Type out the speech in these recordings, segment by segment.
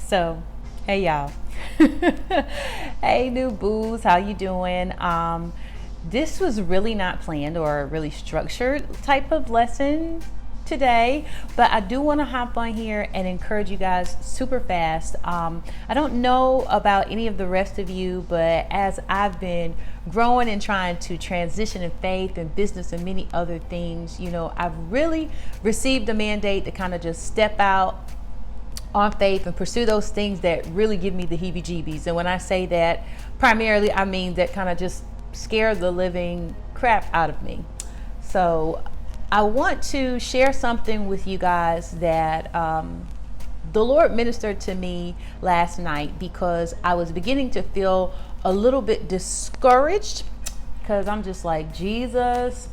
So, hey y'all. Hey new booze, how you doing? This was really not planned or a really structured type of lesson today, but I do want to hop on here and encourage you guys super fast. I don't know about any of the rest of you, but as I've been growing and trying to transition in faith and business and many other things, I've really received a mandate to kind of just step out on faith and pursue those things that really give me the heebie jeebies. And when I say that, primarily I mean that kind of just scare the living crap out of me. So I want to share something with you guys that the Lord ministered to me last night, because I was beginning to feel a little bit discouraged, because I'm just like, Jesus,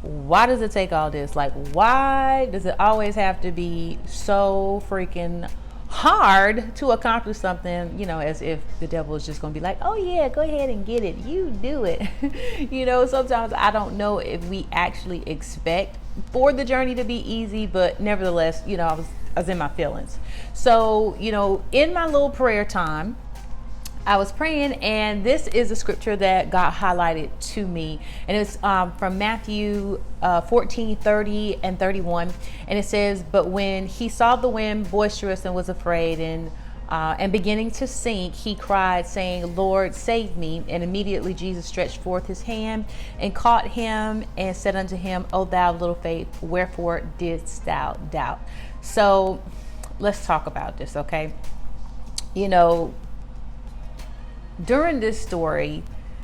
why does it take all this? Like, why does it always have to be so freaking hard to accomplish something, as if the devil is just going to be like, oh yeah, go ahead and get it. You do it. Sometimes I don't know if we actually expect for the journey to be easy, but nevertheless, I was in my feelings. So, in my little prayer time, I was praying, and this is a scripture that God highlighted to me, and it's from Matthew 14:30 and 31, and it says, "But when he saw the wind boisterous and was afraid, and beginning to sink, he cried, saying, 'Lord, save me.' And immediately Jesus stretched forth his hand and caught him and said unto him, 'O thou of little faith, wherefore didst thou doubt?'" So let's talk about this, okay? During this story,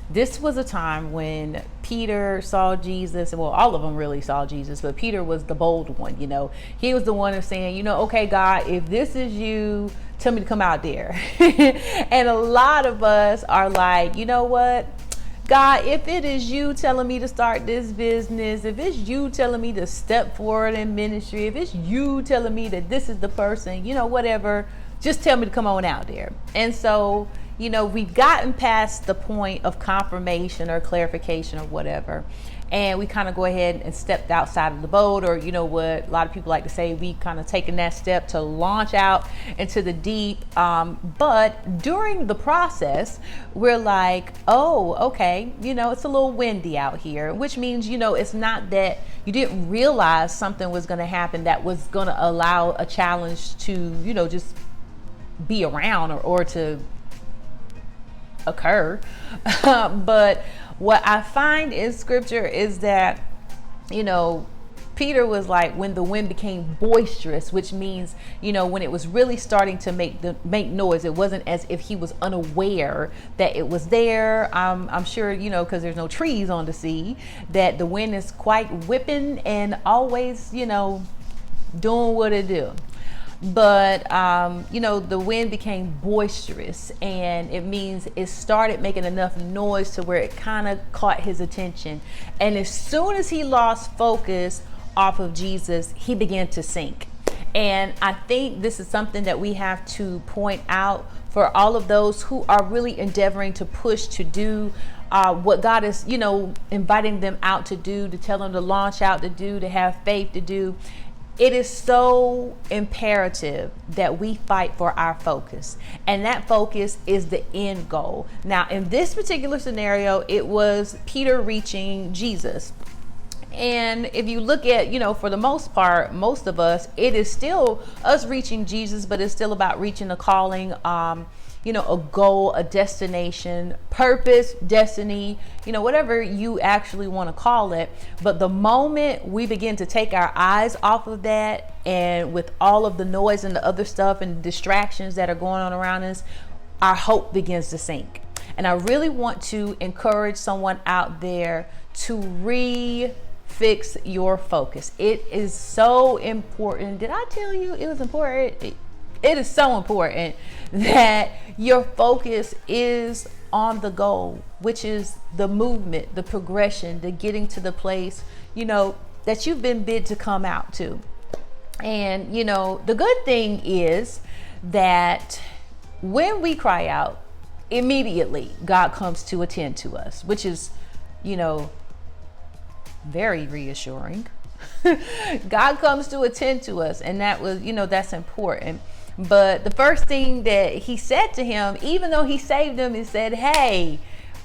this was a time when Peter saw Jesus. Well, all of them really saw Jesus, but Peter was the bold one. He was the one who's saying, okay, God, if this is you, tell me to come out there. And a lot of us are like, you know what, God, if it is you telling me to start this business, if it's you telling me to step forward in ministry, if it's you telling me that this is the person, whatever, just tell me to come on out there. And so, we've gotten past the point of confirmation or clarification or whatever. And we kind of go ahead and stepped outside of the boat, or what a lot of people like to say, we kind of taken that step to launch out into the deep. But during the process, we're like, oh, okay, it's a little windy out here, which means, it's not that you didn't realize something was going to happen that was going to allow a challenge to, just be around or to occur. But what I find in scripture is that, Peter was like, when the wind became boisterous, which means, when it was really starting to make noise, it wasn't as if he was unaware that it was there. I'm sure, because there's no trees on the sea, that the wind is quite whipping and always, doing what it do. But, the wind became boisterous, and it means it started making enough noise to where it kind of caught his attention. And as soon as he lost focus off of Jesus, he began to sink. And I think this is something that we have to point out for all of those who are really endeavoring to push to do what God is, inviting them out to do, to tell them to launch out to do, to have faith to do. It is so imperative that we fight for our focus, and that focus is the end goal. Now, in this particular scenario, it was Peter reaching Jesus. And if you look at, for the most part, most of us, it is still us reaching Jesus, but it's still about reaching a calling, a goal, a destination, purpose, destiny, whatever you actually want to call it. But the moment we begin to take our eyes off of that, and with all of the noise and the other stuff and distractions that are going on around us, our hope begins to sink. And I really want to encourage someone out there to fix your focus. It is so important. Did I tell you it was important? It is so important that your focus is on the goal, which is the movement, the progression, the getting to the place, that you've been bid to come out to. And, the good thing is that when we cry out, immediately God comes to attend to us, which is, very reassuring. God comes to attend to us, and that was, that's important. But the first thing that he said to him, even though he saved him, he said, hey,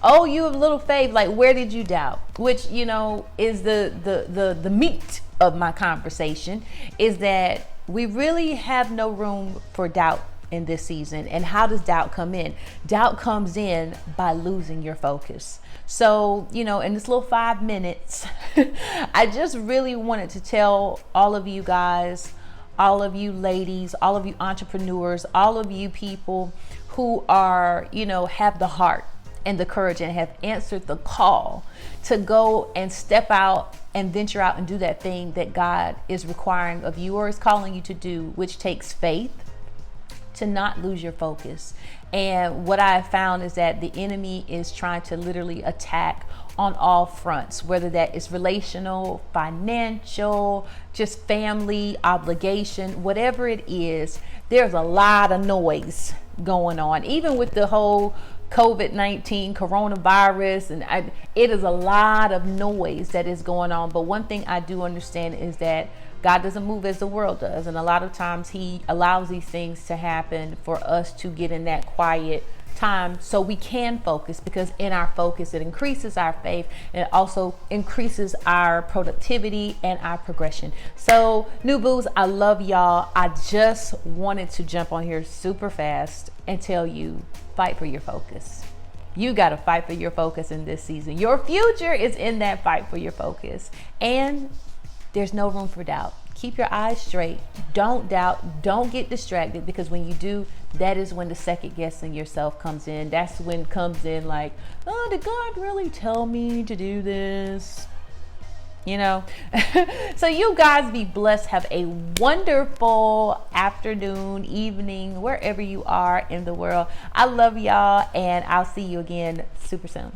oh, you have little faith, like where did you doubt? Which, you know, is the meat of my conversation, is that we really have no room for doubt in this season. And how does doubt come in? Doubt comes in by losing your focus. So, you know, in this little 5 minutes, I just really wanted to tell all of you guys, all of you ladies, all of you entrepreneurs, all of you people who are, you know, have the heart and the courage and have answered the call to go and step out and venture out and do that thing that God is requiring of you or is calling you to do, which takes faith, to not lose your focus. And what I have found is that the enemy is trying to literally attack on all fronts, whether that is relational, financial, just family, obligation, whatever it is. There's a lot of noise going on, even with the whole COVID-19 coronavirus, and it is a lot of noise that is going on. But one thing I do understand is that God doesn't move as the world does, and a lot of times he allows these things to happen for us to get in that quiet time so we can focus, because in our focus it increases our faith and it also increases our productivity and our progression. So new boos, I love y'all. I just wanted to jump on here super fast and tell you, fight for your focus. You got to fight for your focus in this season. Your future is in that fight for your focus, and there's no room for doubt. Keep your eyes straight. Don't doubt. Don't get distracted, because when you do, that is when the second guessing yourself comes in. That's when it comes in like, oh, did God really tell me to do this? You know? So you guys be blessed. Have a wonderful afternoon, evening, wherever you are in the world. I love y'all, and I'll see you again super soon.